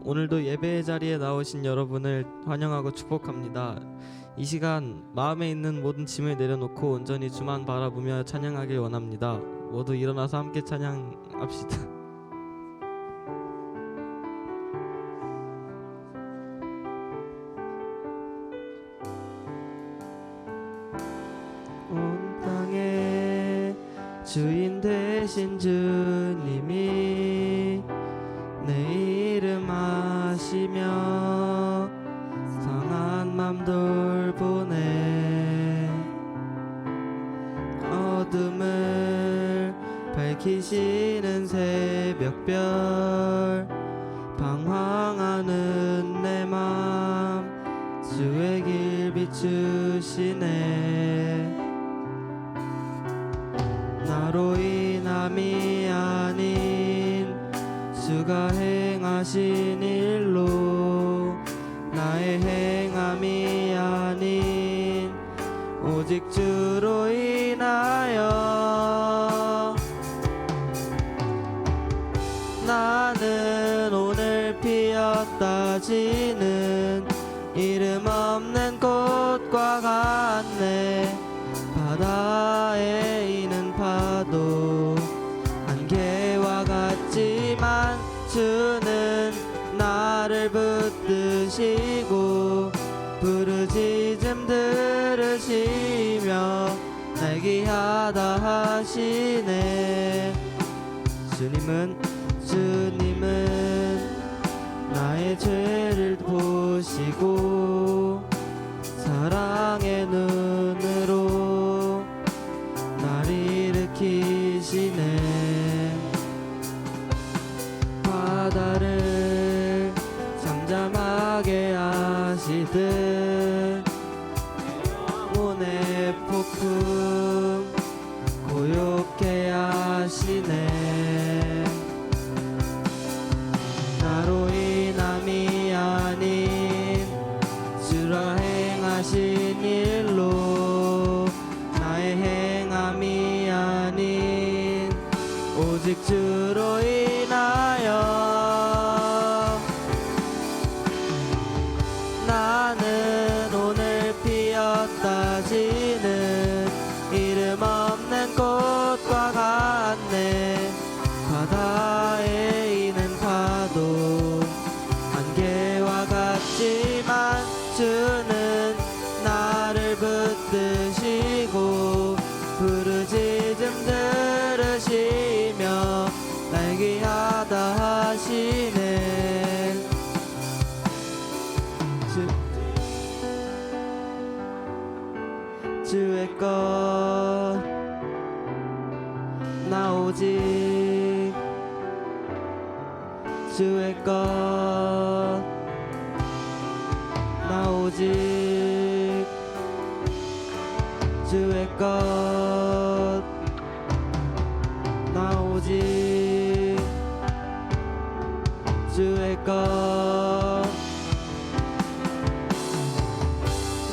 오늘도 예배의 자리에 나오신 여러분을 환영하고 축복합니다. 이 시간 마음에 있는 모든 짐을 내려놓고 온전히 주만 바라보며 찬양하길 원합니다. 모두 일어나서 함께 찬양합시다. 온 땅의 주인 되신 주님이 내 이름 아시며 상한 맘 돌보네. 어둠을 밝히시는 새벽별 방황하는 내 맘 주의 길 비추시네. 나로 인함이 아닌 주가 행하신 일로 나의 행함이 아닌 오직 주로 인하여 나는 오늘 피었다 지는 이름 없는 꽃과 같네. 바다에 이는 파도 안개와 같지만 주는 나를 붙드시고 부르짖음 들으시며 날 귀하다 하시네. 주님은 나의 죄를 보시고 사랑의 눈으로 날 일으키시네. 바다를 잠잠하게 하시듯 영혼의 폭풍 고요케 하시네. 나로 인함이 아닌 주라 행하신 일로 나의 행함이 아닌 오직 주로 인하여 나는 오늘 피었다 지는 이름 없는 꽃과 같네. 바다에 이는 파도 안개와 같지만 주는 나를 붙드시고 부르짖음 들으시며 날 귀하다 하시네. 주의 것 나 오직 주의 것 나 오직 주의 것 나 오직 주의 것.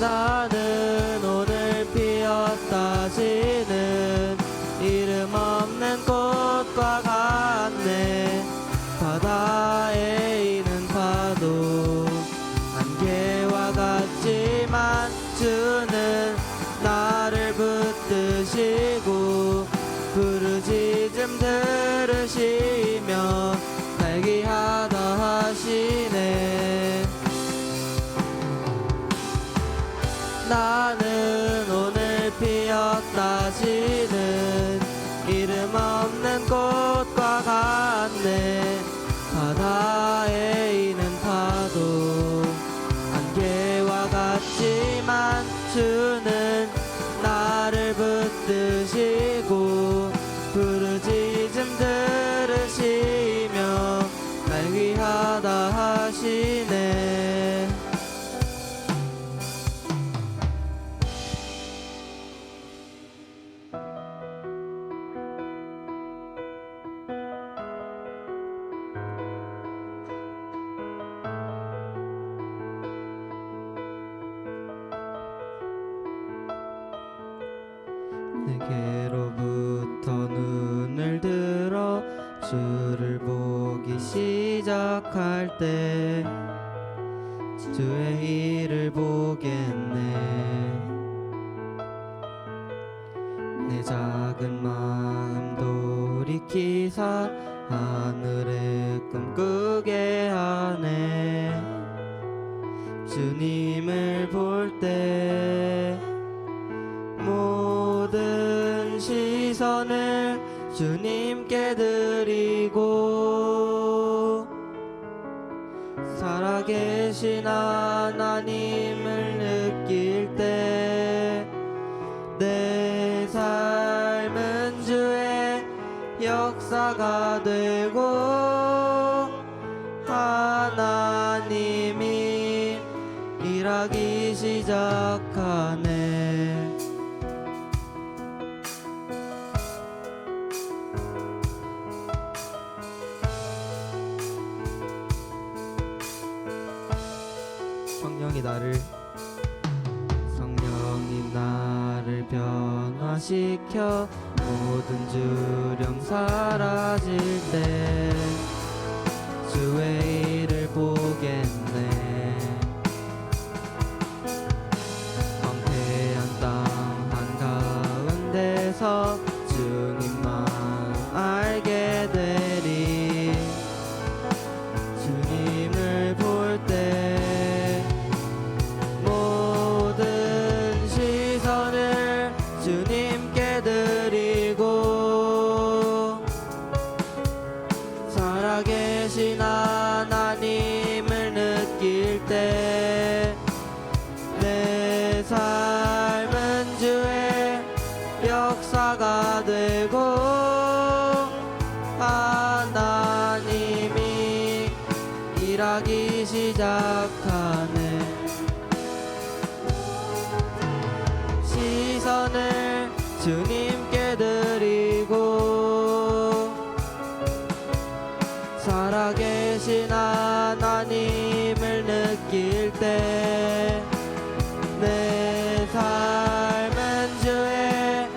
나는 오늘 피었다 지는 이름 없는 꽃과 같네. 바다에 이는 파도 안개와 같지만 주는 나를 붙드시고 부르짖음 들으시며 날 귀하다 하시네. 나는 오늘 피었다 지는 이름 없는 꽃과 같네. 바다에 이는 파도 안개와 같지만 주는 나를 붙드시고 부르짖음 들으시며 날 귀하다 하시네. 내게로부터 눈을 들어 주를 보게 보기 시작할 때 주의 일을 보겠네. 내 작은 마음 돌이키사 하늘에 꿈꾸게 하네. 주님을 볼 때 모든 시선을 주님께 드리고 살아계신 하나님을 느낄 때 내 삶은 주의 역사가 되고 하나님이 일하기 시작하네. 성령이 나를 변화시켜 모든 주령 사라질 때 주의 일을 보겠네. 황폐한 땅 한가운데서 주님만 알게 되리. 주님을 볼 때 모든 시선을 주님께 드리고 살아계신 하나님을 느낄 때 내 삶은 주의 역사가 되고 하나님이 일하기 시작하네. 시선을 주님께 드리고 살아계신 하나님을 느낄 때 내 삶은 주의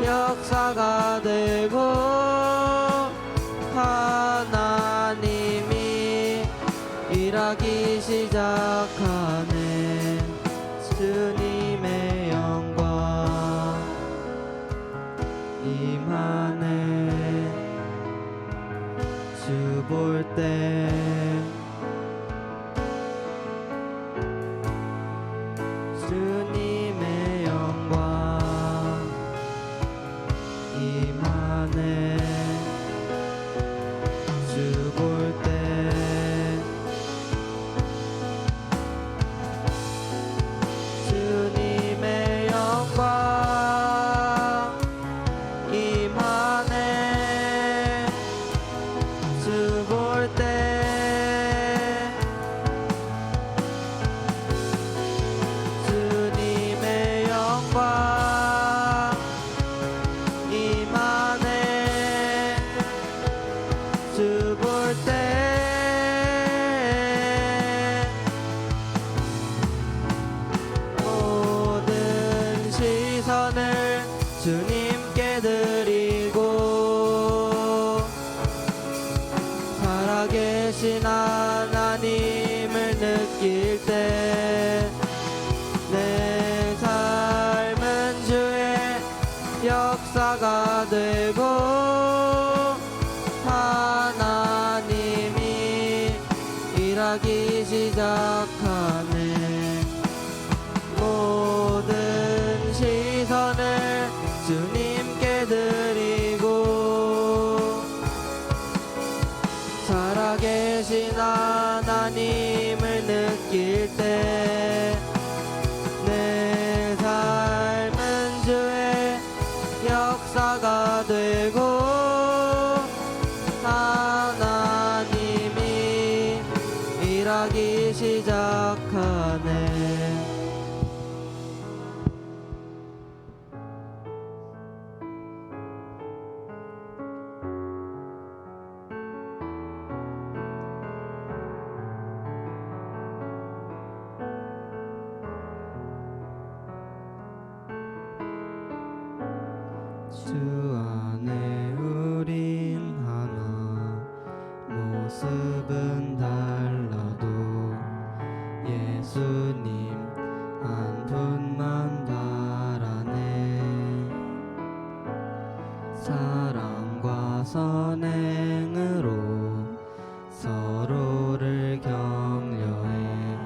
역사가 되고 하나님이 일하기 시작하네. 주님의 영광 임하네. 주 볼 때 주님의 영광 임하네. 주 볼 때 주님의 영광 임하네. 주 볼 때 주님의 영광 임하네. 주 볼 때 모든 시선을 주님께 드리고 살아계신 하나님을 느낄 때 내 삶은 주의 역사가 되고 하나님이 일하기 시작하네. 모든 시선을 주님께 드리고 살아계신 하나님을 느낄 때 내 삶은 주의 역사가 되고 하나님이 일하기 시작하네. 주 안에 우린 하나 선행으로 서로를 격려해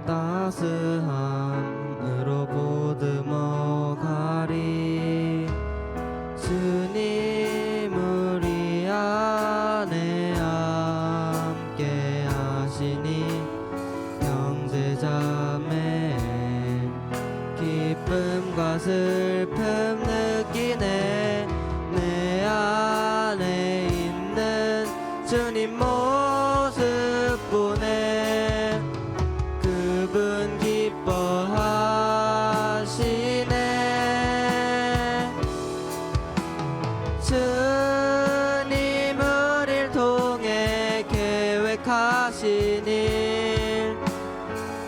따스함으로 보듬어 가리. 주님 우리 안에 함께 하시니 형제자매 기쁨과 슬픔 느끼네. 내 안에 있는 주님 모습 보네. 그분 기뻐하시네. 주님 우릴 통해 계획하신 일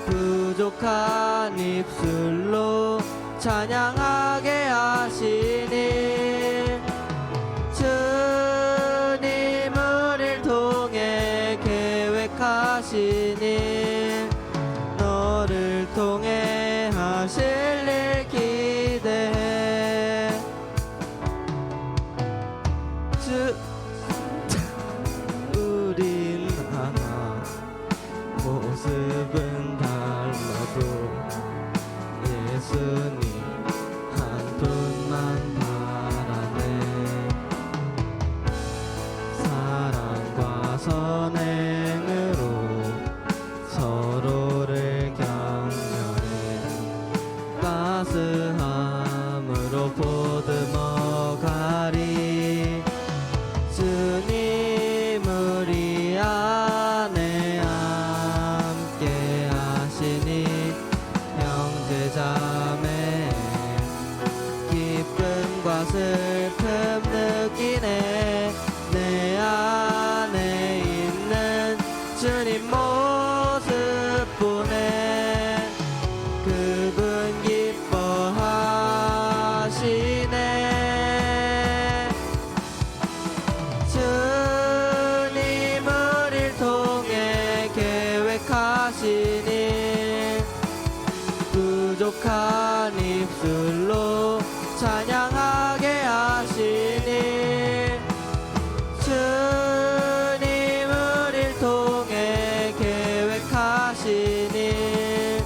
부족한 입술로 찬양하게 하시니. 주님 우릴 통해 계획하신 일 너를 통해 하실 일 기대해. 우린 하나 모습은 달라도 예수님 한 분만 바라네. 사랑과 선행으로 서로를 격려해 따스함으로 보듬어 가리. 주님 우리 안에 함께 하시니 형제자매 기쁨과 슬픔 느끼네. 내 안에 있는 주님 모습 보네. 그분 기뻐하시네. 주님 우릴 통해 계획하신 일 부족한 입술로 찬양하게 하시니. 주님 우릴 통해 계획하신 일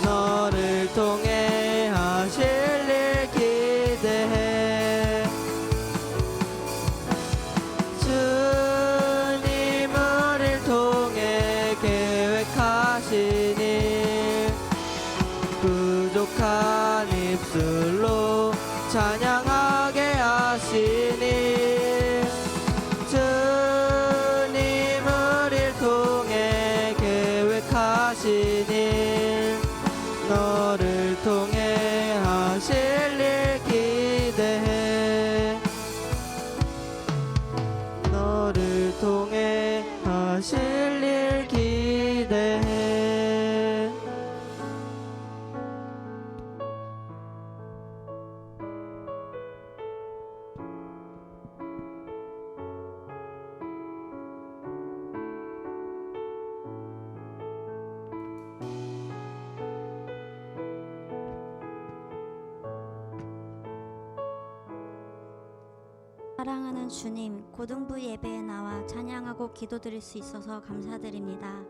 너를 통해 하실 일 기대해. 주님 우릴 통해 계획하신 일 부족한 입술로 찬양하게 하시니. 주님 우릴 통해 계획하신 일 너를 통해 하실 일 기대해. 너를 통해 하실 일 기대해. 사랑하는 주님, 고등부 예배에 나와 찬양하고 기도드릴 수 있어서 감사드립니다.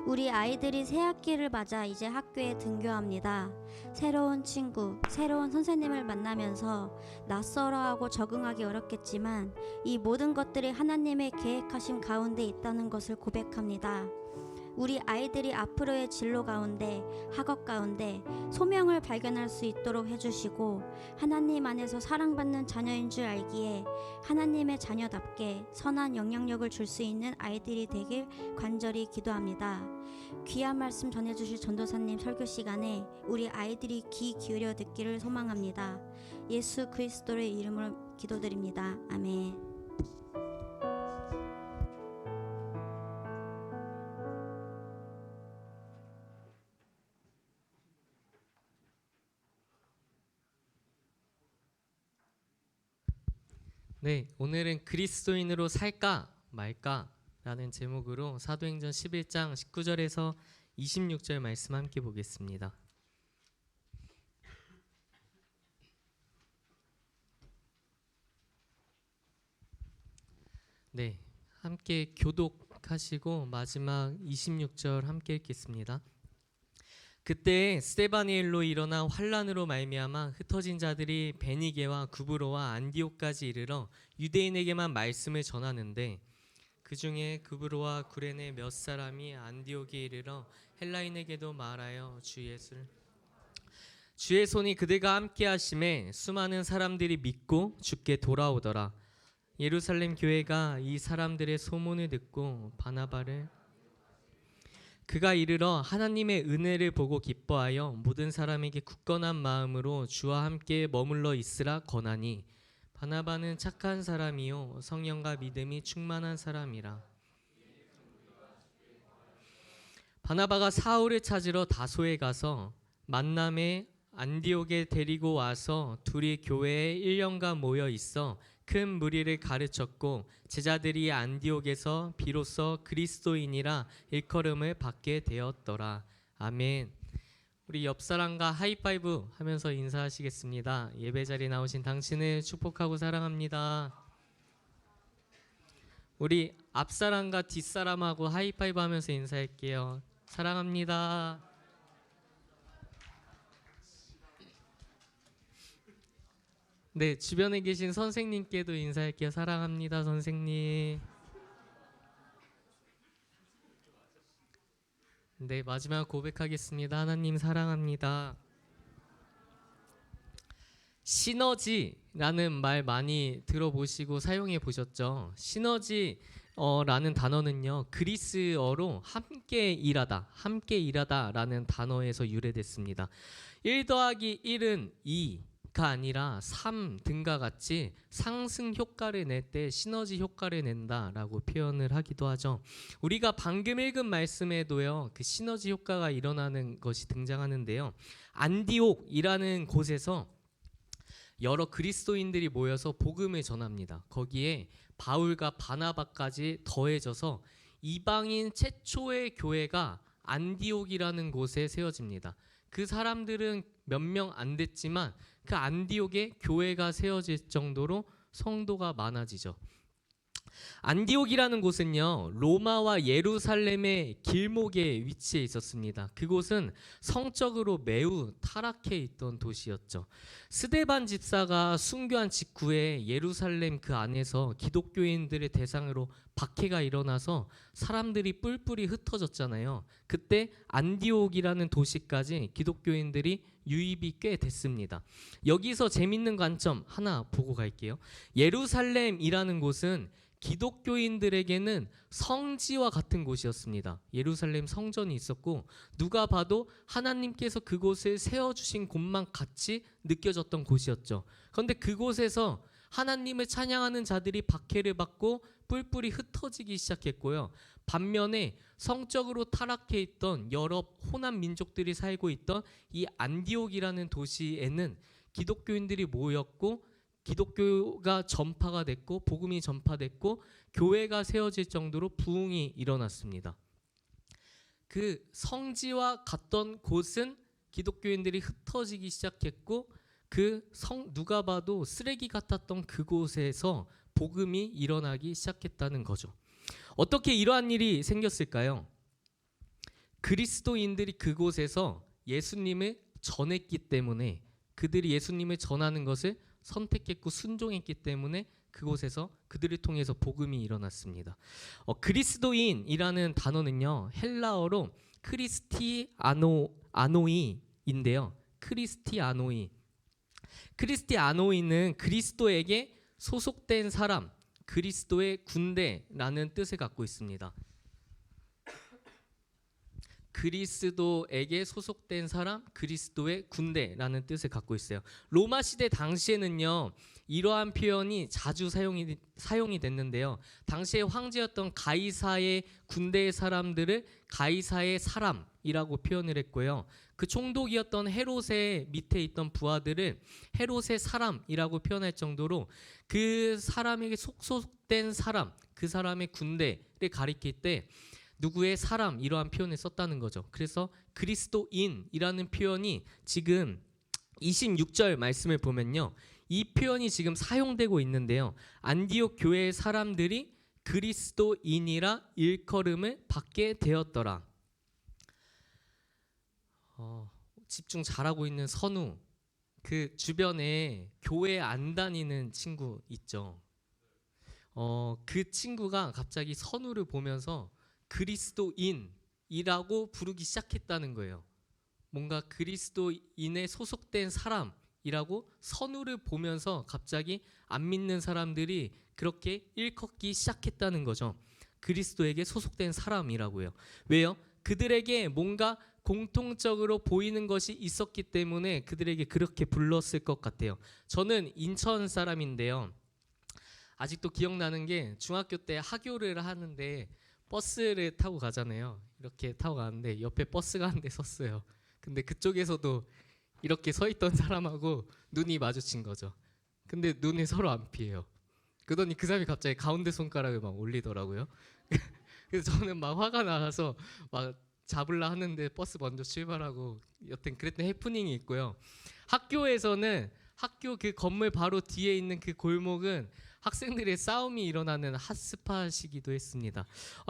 우리 아이들이 새 학기를 맞아 이제 학교에 등교합니다. 새로운 친구, 새로운 선생님을 만나면서 낯설어하고 적응하기 어렵겠지만 이 모든 것들이 하나님의 계획하심 가운데 있다는 것을 고백합니다. 우리 아이들이 앞으로의 진로 가운데, 학업 가운데 소명을 발견할 수 있도록 해주시고 하나님 안에서 사랑받는 자녀인 줄 알기에 하나님의 자녀답게 선한 영향력을 줄 수 있는 아이들이 되길 간절히 기도합니다. 귀한 말씀 전해주실 전도사님 설교 시간에 우리 아이들이 귀 기울여 듣기를 소망합니다. 예수 그리스도의 이름으로 기도드립니다. 아멘. 네, 오늘은 그리스도인으로 살까 말까 라는 제목으로 사도행전 11장 19절에서 26절 말씀 함께 보겠습니다. 네, 함께 교독하시고 마지막 26절 함께 읽겠습니다. 그때 스데반의 일로 일어난 환란으로 말미암아 흩어진 자들이 베니게와 구브로와 안디옥까지 이르러 유대인에게만 말씀을 전하는데 그 중에 구브로와 구레네 몇 사람이 안디옥에 이르러 헬라인에게도 말하여 주의 손이 그들과 함께 하심에 수많은 사람들이 믿고 주께 돌아오더라. 예루살렘 교회가 이 사람들의 소문을 듣고 바나바를 그가 이르러 하나님의 은혜를 보고 기뻐하여 모든 사람에게 굳건한 마음으로 주와 함께 머물러 있으라 권하니 바나바는 착한 사람이요 성령과 믿음이 충만한 사람이라. 바나바가 사울을 찾으러 다소에 가서 만남에 안디옥에 데리고 와서 둘이 교회에 1년간 모여 있어 큰 무리를 가르쳤고 제자들이 안디옥에서 비로소 그리스도인이라 일컬음을 받게 되었더라. 아멘. 우리 옆 사람과 하이파이브 하면서 인사하시겠습니다. 예배 자리에 나오신 당신을 축복하고 사랑합니다. 우리 앞 사람과 뒷 사람하고 하이파이브 하면서 인사할게요. 사랑합니다. 네, 주변에 계신 선생님께도 인사할게요. 사랑합니다, 선생님. 네, 마지막 고백하겠습니다. 하나님 사랑합니다. 시너지라는 말 많이 들어보시고 사용해 보셨죠? 시너지라는 단어는요, 그리스어로 함께 일하다라는 단어에서 유래됐습니다. 1 더하기 1은 2가 아니라 3 등과 같이 상승 효과를 낼 때 시너지 효과를 낸다라고 표현을 하기도 하죠. 우리가 방금 읽은 말씀에도요, 그 시너지 효과가 일어나는 것이 등장하는데요. 안디옥이라는 곳에서 여러 그리스도인들이 모여서 복음을 전합니다. 거기에 바울과 바나바까지 더해져서 이방인 최초의 교회가 안디옥이라는 곳에 세워집니다. 그 사람들은 몇 명 안 됐지만 그 안디옥에 교회가 세워질 정도로 성도가 많아지죠. 안디옥이라는 곳은요, 로마와 예루살렘의 길목에 위치해 있었습니다. 그곳은 성적으로 매우 타락해 있던 도시였죠. 스데반 집사가 순교한 직후에 예루살렘 그 안에서 기독교인들의 대상으로 박해가 일어나서 사람들이 뿔뿔이 흩어졌잖아요. 그때 안디옥이라는 도시까지 기독교인들이 유입이 꽤 됐습니다. 여기서 재밌는 관점 하나 보고 갈게요. 예루살렘이라는 곳은 기독교인들에게는 성지와 같은 곳이었습니다. 예루살렘 성전이 있었고 누가 봐도 하나님께서 그곳을 세워주신 곳만 같이 느껴졌던 곳이었죠. 그런데 그곳에서 하나님을 찬양하는 자들이 박해를 받고 뿔뿔이 흩어지기 시작했고요. 반면에 성적으로 타락해 있던 여러 호남 민족들이 살고 있던 이 안디옥이라는 도시에는 기독교인들이 모였고 기독교가 전파가 됐고 복음이 전파됐고 교회가 세워질 정도로 부흥이 일어났습니다. 그 성지와 같던 곳은 기독교인들이 흩어지기 시작했고 누가 봐도 쓰레기 같았던 그곳에서 복음이 일어나기 시작했다는 거죠. 어떻게 이러한 일이 생겼을까요? 그리스도인들이 그곳에서 예수님을 전했기 때문에 그들이 예수님을 전하는 것을 선택했고 순종했기 때문에 그곳에서 그들을 통해서 복음이 일어났습니다. 그리스도인이라는 단어는요, 헬라어로 크리스티아노이인데요. 크리스티아노이는 그리스도에게 소속된 사람, 그리스도의 군대라는 뜻을 갖고 있습니다. 그리스도에게 소속된 사람, 그리스도의 군대라는 뜻을 갖고 있어요. 로마 시대 당시에는요, 이러한 표현이 자주 사용이 됐는데요. 당시의 황제였던 가이사의 군대의 사람들을 가이사의 사람이라고 표현을 했고요. 그 총독이었던 헤롯의 밑에 있던 부하들을 헤롯의 사람이라고 표현할 정도로 그 사람에게 소속된 사람, 그 사람의 군대를 가리킬 때 누구의 사람 이러한 표현을 썼다는 거죠. 그래서 그리스도인이라는 표현이 지금 26절 말씀을 보면요, 이 표현이 지금 사용되고 있는데요. 안디옥 교회의 사람들이 그리스도인이라 일컬음을 받게 되었더라. 집중 잘하고 있는 선우, 그 주변에 교회 안 다니는 친구 있죠. 그 친구가 갑자기 선우를 보면서 그리스도인이라고 부르기 시작했다는 거예요. 뭔가 그리스도인에 소속된 사람이라고 선우를 보면서 갑자기 안 믿는 사람들이 그렇게 일컫기 시작했다는 거죠. 그리스도에게 소속된 사람이라고요. 왜요? 그들에게 뭔가 공통적으로 보이는 것이 있었기 때문에 그들에게 그렇게 불렀을 것 같아요. 저는 인천 사람인데요. 아직도 기억나는 게 중학교 때 하교를 하는데 버스를 타고 가잖아요. 이렇게 타고 가는데 옆에 버스가 한 대 섰어요. 근데 그쪽에서도 이렇게 서 있던 사람하고 눈이 마주친 거죠. 근데 눈이 서로 안 피해요. 그러더니 그 사람이 갑자기 가운데 손가락을 막 올리더라고요. 그래서 저는 막 화가 나서 막 잡으려 하는데 버스 먼저 출발하고 여튼 그랬던 해프닝이 있고요. 학교에서는 학교 그 건물 바로 뒤에 있는 그 골목은 학생들의 싸움이 일어나는 핫스팟이기도 했습니다.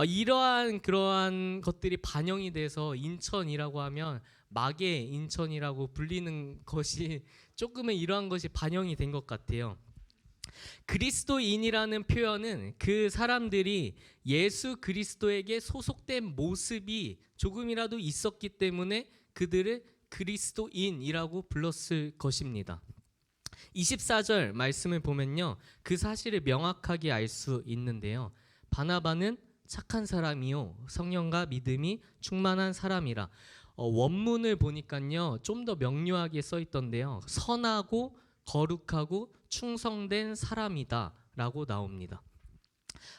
이러한 그러한 것들이 반영이 돼서 인천이라고 하면 막의 인천이라고 불리는 것이 조금은 이러한 것이 반영이 된 것 같아요. 그리스도인이라는 표현은 그 사람들이 예수 그리스도에게 소속된 모습이 조금이라도 있었기 때문에 그들을 그리스도인이라고 불렀을 것입니다. 24절 말씀을 보면요, 그 사실을 명확하게 알 수 있는데요. 바나바는 착한 사람이요 성령과 믿음이 충만한 사람이라. 원문을 보니까요 좀 더 명료하게 써 있던데요, 선하고 거룩하고 충성된 사람이다 라고 나옵니다.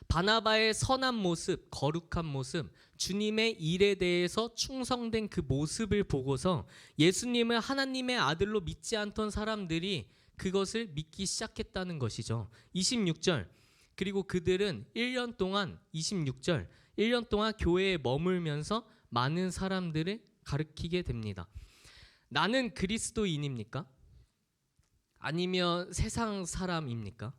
바나바의 선한 모습, 거룩한 모습, 주님의 일에 대해서 충성된 그 모습을 보고서 예수님을 하나님의 아들로 믿지 않던 사람들이 그것을 믿기 시작했다는 것이죠. 26절, 그리고 그들은 1년 동안 26절 1년 동안 교회에 머물면서 많은 사람들을 가르치게 됩니다. 나는 그리스도인입니까? 아니면 세상 사람입니까?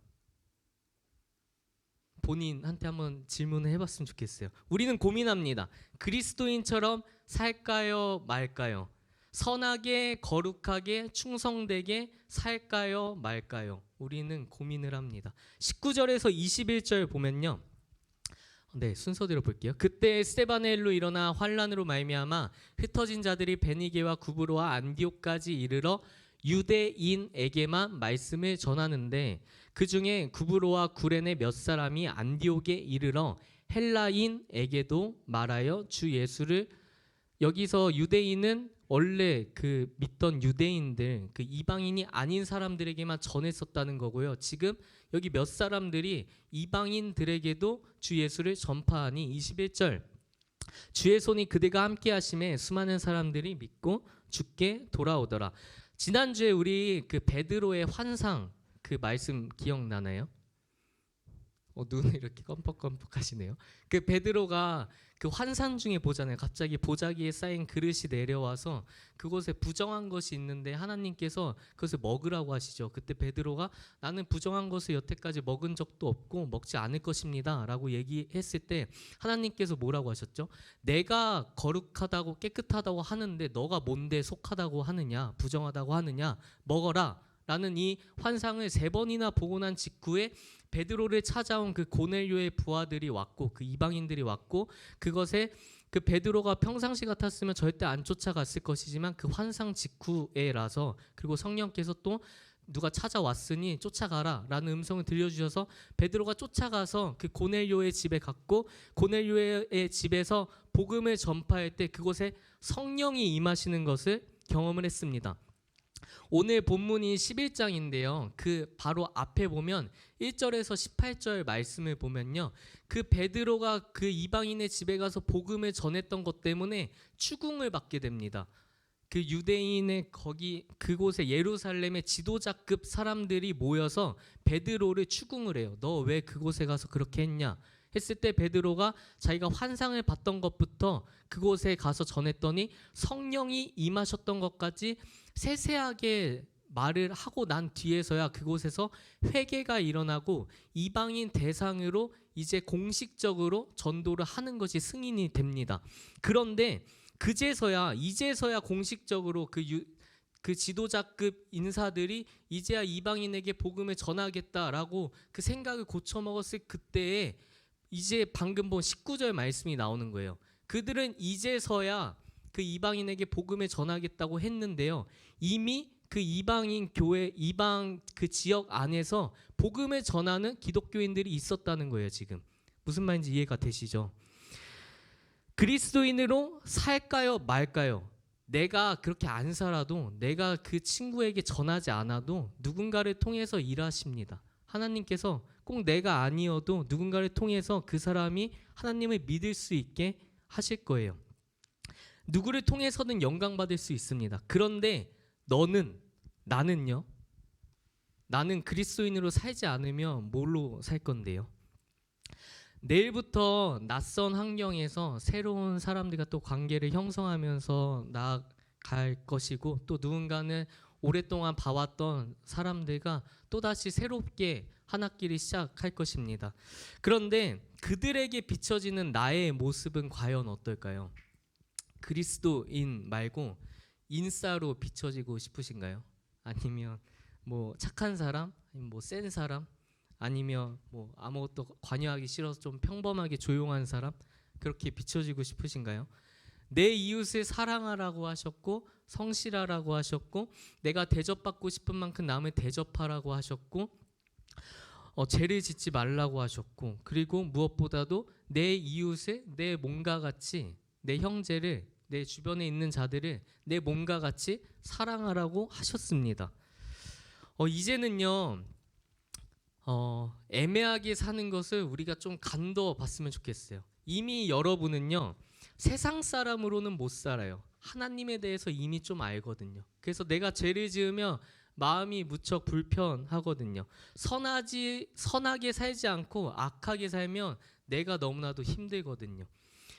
본인한테 한번 질문을 해봤으면 좋겠어요. 우리는 고민합니다. 그리스도인처럼 살까요 말까요? 선하게 거룩하게 충성되게 살까요 말까요? 우리는 고민을 합니다. 19절에서 21절 보면요, 네, 순서대로 볼게요. 그때 스데바넬로 일어나 환란으로 말미암아 흩어진 자들이 베니게와 구브로와 안디옥까지 이르러 유대인에게만 말씀을 전하는데 그 중에 구브로와 구레네 몇 사람이 안디옥에 이르러 헬라인에게도 말하여 주 예수를, 여기서 유대인은 원래 그 믿던 유대인들, 그 이방인이 아닌 사람들에게만 전했었다는 거고요. 지금 여기 몇 사람들이 이방인들에게도 주 예수를 전파하니 21절, 주의 손이 그대가 함께 하심에 수많은 사람들이 믿고 주께 돌아오더라. 지난주에 우리 그 베드로의 환상 그 말씀 기억나나요? 눈을 이렇게 껌뻑껌뻑 하시네요. 그 베드로가 그 환상 중에 보잖아요. 갑자기 보자기에 쌓인 그릇이 내려와서 그곳에 부정한 것이 있는데 하나님께서 그것을 먹으라고 하시죠. 그때 베드로가 나는 부정한 것을 여태까지 먹은 적도 없고 먹지 않을 것입니다 라고 얘기했을 때 하나님께서 뭐라고 하셨죠? 내가 거룩하다고 깨끗하다고 하는데 너가 뭔데 속하다고 하느냐, 부정하다고 하느냐, 먹어라 라는 이 환상을 3번이나 보고 난 직후에 베드로를 찾아온 그 고넬료의 부하들이 왔고 그 이방인들이 왔고, 그것에 그 베드로가 평상시 같았으면 절대 안 쫓아갔을 것이지만 그 환상 직후에라서, 그리고 성령께서 또 누가 찾아왔으니 쫓아가라 라는 음성을 들려주셔서 베드로가 쫓아가서 그 고넬료의 집에 갔고, 고넬료의 집에서 복음을 전파할 때 그곳에 성령이 임하시는 것을 경험을 했습니다. 오늘 본문이 11장인데요. 그 바로 앞에 보면 1절에서 18절 말씀을 보면요, 그 베드로가 그 이방인의 집에 가서 복음을 전했던 것 때문에 추궁을 받게 됩니다. 그 유대인의 거기 그곳에 예루살렘의 지도자급 사람들이 모여서 베드로를 추궁을 해요. 너 왜 그곳에 가서 그렇게 했냐 했을 때 베드로가 자기가 환상을 봤던 것부터 그곳에 가서 전했더니 성령이 임하셨던 것까지 세세하게 말을 하고 난 뒤에서야 그곳에서 회개가 일어나고 이방인 대상으로 이제 공식적으로 전도를 하는 것이 승인이 됩니다. 그런데 이제서야 공식적으로 그 지도자급 인사들이 이제야 이방인에게 복음을 전하겠다라고 그 생각을 고쳐먹었을 그때에 이제 방금 본 19절 말씀이 나오는 거예요. 그들은 이제서야 그 이방인에게 복음을 전하겠다고 했는데요. 이미 그 이방인 교회, 이방 그 지역 안에서 복음을 전하는 기독교인들이 있었다는 거예요. 지금 무슨 말인지 이해가 되시죠? 그리스도인으로 살까요 말까요? 내가 그렇게 안 살아도, 내가 그 친구에게 전하지 않아도 누군가를 통해서 일하십니다. 하나님께서 꼭 내가 아니어도 누군가를 통해서 그 사람이 하나님을 믿을 수 있게 하실 거예요. 누구를 통해서든 영광받을 수 있습니다. 그런데 나는요? 나는 그리스도인으로 살지 않으면 뭘로 살 건데요? 내일부터 낯선 환경에서 새로운 사람들과 또 관계를 형성하면서 나아갈 것이고, 또 누군가는 오랫동안 봐왔던 사람들과 또다시 새롭게 한 학기를 시작할 것입니다. 그런데 그들에게 비춰지는 나의 모습은 과연 어떨까요? 그리스도인 말고 인싸로 비춰지고 싶으신가요? 아니면 뭐 착한 사람, 뭐 센 사람, 아니면 뭐 아무것도 관여하기 싫어서 좀 평범하게 조용한 사람, 그렇게 비춰지고 싶으신가요? 내 이웃을 사랑하라고 하셨고, 성실하라고 하셨고, 내가 대접받고 싶은 만큼 남을 대접하라고 하셨고, 죄를 짓지 말라고 하셨고, 그리고 무엇보다도 내 이웃을 내 몸과 같이, 내 형제를, 내 주변에 있는 자들을 내 몸과 같이 사랑하라고 하셨습니다. 이제는요, 애매하게 사는 것을 우리가 좀 간도 봤으면 좋겠어요. 이미 여러분은요, 세상 사람으로는 못 살아요. 하나님에 대해서 이미 좀 알거든요. 그래서 내가 죄를 지으면 마음이 무척 불편하거든요. 선하게 살지 않고 악하게 살면 내가 너무나도 힘들거든요.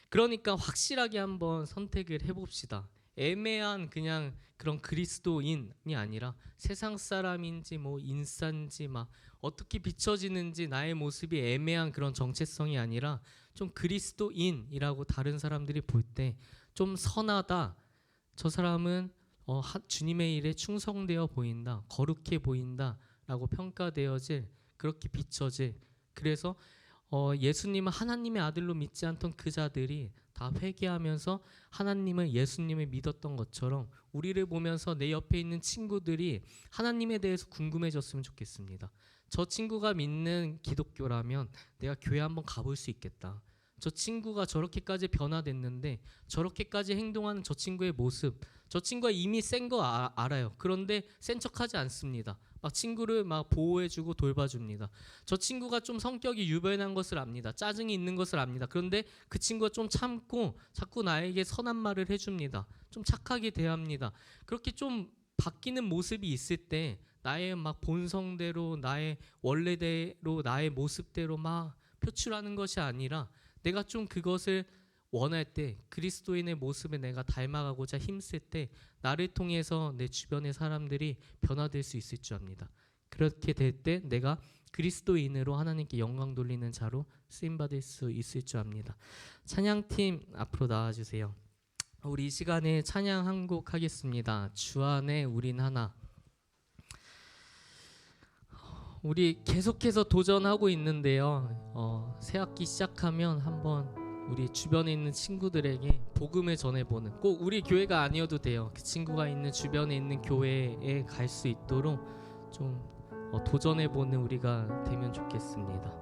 그러니까 확실하게 한번 선택을 해봅시다. 애매한 그냥 그런 그리스도인이 아니라 세상 사람인지 뭐 인싸인지 막 어떻게 비춰지는지 나의 모습이 애매한 그런 정체성이 아니라 좀 그리스도인이라고 다른 사람들이 볼 때 좀 선하다, 저 사람은 주님의 일에 충성되어 보인다, 거룩해 보인다 라고 평가되어질, 그렇게 비춰질, 그래서 예수님은 하나님의 아들로 믿지 않던 그 자들이 다 회개하면서 하나님을, 예수님을 믿었던 것처럼 우리를 보면서 내 옆에 있는 친구들이 하나님에 대해서 궁금해졌으면 좋겠습니다. 저 친구가 믿는 기독교라면 내가 교회 한번 가볼 수 있겠다. 저 친구가 저렇게까지 변화됐는데 저렇게까지 행동하는 저 친구의 모습, 저 친구가 이미 센 거 알아요. 그런데 센 척하지 않습니다. 막 친구를 막 보호해주고 돌봐줍니다. 저 친구가 좀 성격이 유별난 것을 압니다. 짜증이 있는 것을 압니다. 그런데 그 친구가 좀 참고 자꾸 나에게 선한 말을 해줍니다. 좀 착하게 대합니다. 그렇게 좀 바뀌는 모습이 있을 때 나의 막 본성대로, 나의 원래대로, 나의 모습대로 막 표출하는 것이 아니라 내가 좀 그것을 원할 때, 그리스도인의 모습에 내가 닮아가고자 힘쓸 때 나를 통해서 내 주변의 사람들이 변화될 수 있을 줄 압니다. 그렇게 될 때 내가 그리스도인으로 하나님께 영광 돌리는 자로 쓰임받을 수 있을 줄 압니다. 찬양팀 앞으로 나와주세요. 우리 이 시간에 찬양 한 곡 하겠습니다. 주 안에 우린 하나. 우리 계속해서 도전하고 있는데요. 새 학기 시작하면 한번 우리 주변에 있는 친구들에게 복음을 전해보는, 꼭 우리 교회가 아니어도 돼요. 그 친구가 있는 주변에 있는 교회에 갈 수 있도록 좀 도전해보는 우리가 되면 좋겠습니다.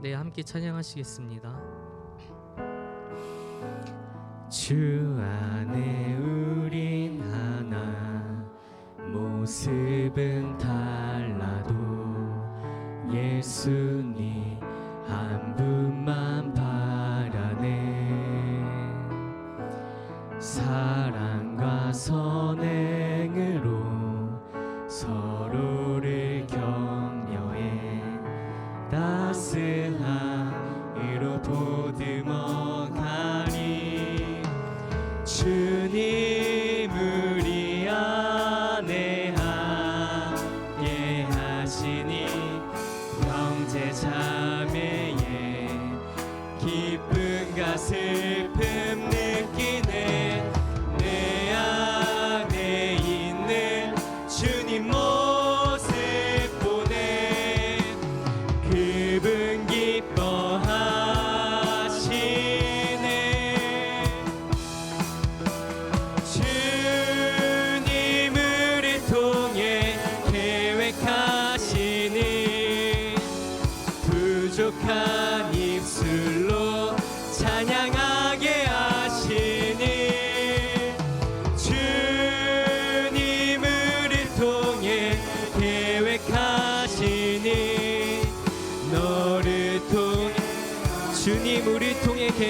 네, 함께 찬양하시겠습니다. 주 안에 우린 하나, 모습은 달라도 예수님 한 분만 바라네. 사랑과 선행으로 서로를 격려해 따스함으로 보듬어 가니 주님 우리 안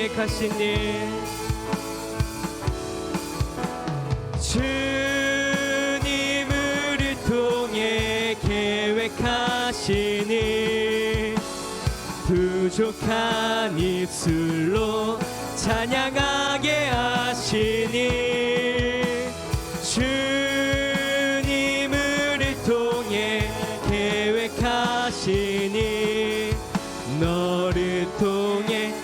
계획하신 일 주님을 통해 계획하신 일 부족한 입술로 찬양하게 하시니 주님을 통해 계획하시니 너를 통해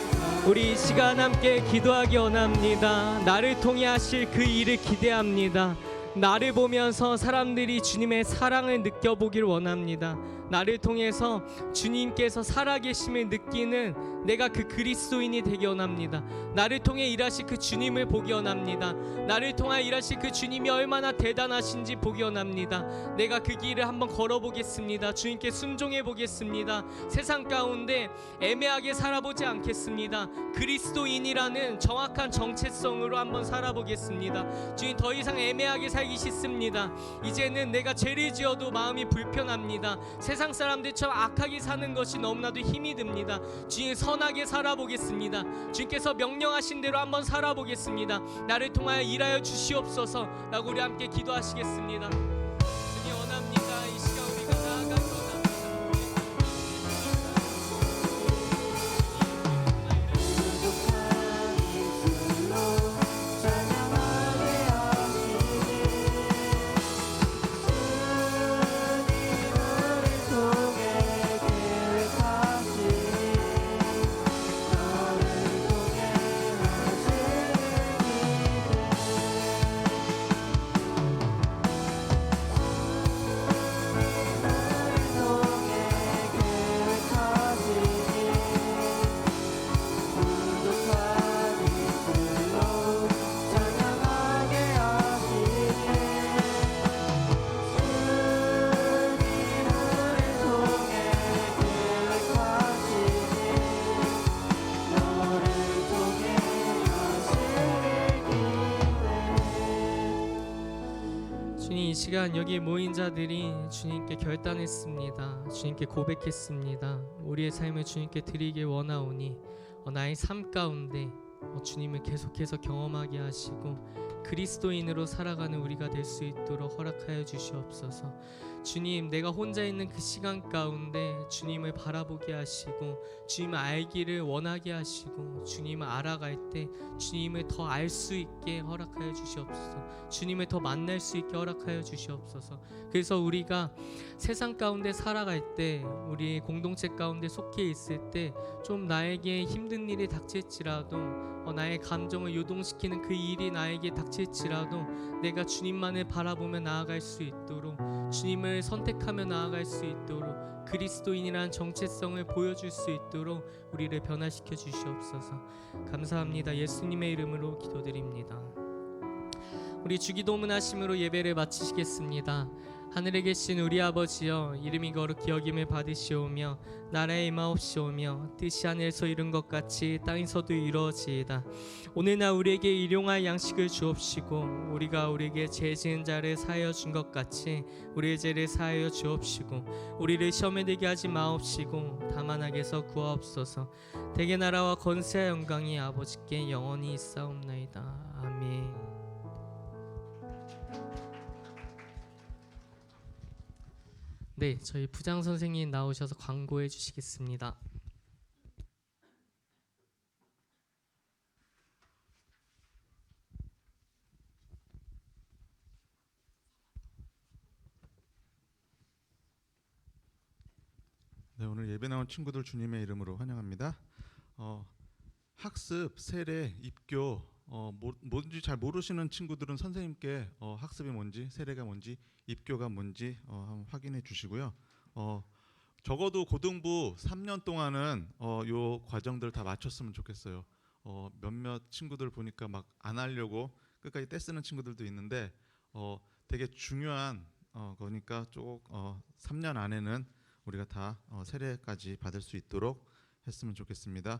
우리 이 시간 함께 기도하기 원합니다. 나를 통해 하실 그 일을 기대합니다. 나를 보면서 사람들이 주님의 사랑을 느껴보길 원합니다. 나를 통해서 주님께서 살아계심을 느끼는 내가 그 그리스도인이 되기 원합니다. 나를 통해 일하실 그 주님을 보기 원합니다. 나를 통해 일하실 그 주님이 얼마나 대단하신지 보기 원합니다. 내가 그 길을 한번 걸어보겠습니다. 주님께 순종해 보겠습니다. 세상 가운데 애매하게 살아보지 않겠습니다. 그리스도인이라는 정확한 정체성으로 한번 살아보겠습니다. 주님, 더 이상 애매하게 살기 싫습니다. 이제는 내가 죄를 지어도 마음이 불편합니다. 세상 사람들처럼 악하게 사는 것이 너무나도 힘이 듭니다. 주님, 선하게 살아보겠습니다. 주님께서 명령하신 대로 한번 살아보겠습니다. 나를 통하여 일하여 주시옵소서 라고 우리 함께 기도하시겠습니다. 주님, 원합니다. 이 시간 우리가 나아가기 원합니다. 주님, 이 시간 여기 모인 자들이 주님께 결단했습니다. 주님께 고백했습니다. 우리의 삶을 주님께 드리길 원하오니 나의 삶 가운데 주님을 계속해서 경험하게 하시고 그리스도인으로 살아가는 우리가 될 수 있도록 허락하여 주시옵소서. 주님, 내가 혼자 있는 그 시간 가운데 주님을 바라보게 하시고 주님을 알기를 원하게 하시고 주님을 알아갈 때 주님을 더 알 수 있게 허락하여 주시옵소서. 주님을 더 만날 수 있게 허락하여 주시옵소서. 그래서 우리가 세상 가운데 살아갈 때, 우리 공동체 가운데 속해 있을 때 좀 나에게 힘든 일이 닥칠지라도 나의 감정을 요동시키는 그 일이 나에게 닥칠지라도 내가 주님만을 바라보며 나아갈 수 있도록, 주님을 선택하며 나아갈 수 있도록, 그리스도인이라는 정체성을 보여줄 수 있도록 우리를 변화시켜 주시옵소서. 감사합니다. 예수님의 이름으로 기도드립니다. 우리 주기도문 하심으로 예배를 마치시겠습니다. 하늘에 계신 우리 아버지여, 이름이 거룩히 여김을 받으시오며 나라의 임하옵시오며 뜻이 하늘에서 이룬 것 같이 땅에서도 이루어지이다. 오늘날 우리에게 일용할 양식을 주옵시고 우리가 우리에게 죄 지은 자를 사하여 준 것 같이 우리의 죄를 사하여 주옵시고 우리를 시험에 들게 하지 마옵시고 다만 악에서 구하옵소서. 대개 나라와 권세와 영광이 아버지께 영원히 있사옵나이다. 아멘. 네, 저희 부장 선생님 나오셔서 광고해 주시겠습니다. 네, 오늘 예배 나온 친구들 주님의 이름으로 환영합니다. 학습, 세례, 입교 뭔지 잘 모르시는 친구들은 선생님께 학습이 뭔지, 세례가 뭔지, 입교가 뭔지 한번 확인해 주시고요. 적어도 고등부 3년 동안은 요 과정들 다 마쳤으면 좋겠어요. 몇몇 친구들 보니까 막 안 하려고 끝까지 떼쓰는 친구들도 있는데 되게 중요한 거니까 쭉 3년 안에는 우리가 다 세례까지 받을 수 있도록 했으면 좋겠습니다.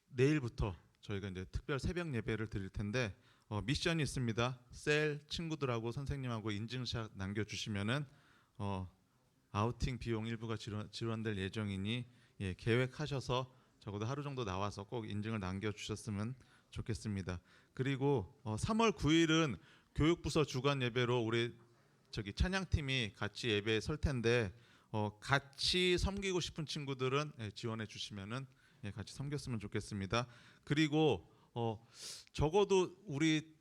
내일부터 저희가 이제 특별 새벽 예배를 드릴 텐데 미션이 있습니다. 셀 친구들하고 선생님하고 인증샷 남겨주시면은 아우팅 비용 일부가 지원될 예정이니 계획하셔서 적어도 하루 정도 나와서 꼭 인증을 남겨주셨으면 좋겠습니다. 그리고 3월 9일은 교육부서 주간 예배로 우리 찬양팀이 같이 예배에 설 텐데 같이 섬기고 싶은 친구들은 지원해 주시면은 같이 섬겼으면 좋겠습니다. 그리고 적어도 우리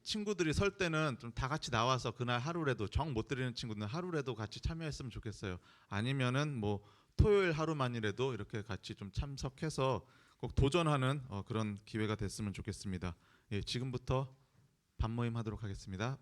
친구들이 설 때는 좀 다 같이 나와서 그날 하루라도 정 못 드리는 친구들은 하루라도 같이 참여했으면 좋겠어요. 아니면은 뭐 토요일 하루만이라도 이렇게 같이 좀 참석해서 꼭 도전하는 그런 기회가 됐으면 좋겠습니다. 지금부터 반모임 하도록 하겠습니다.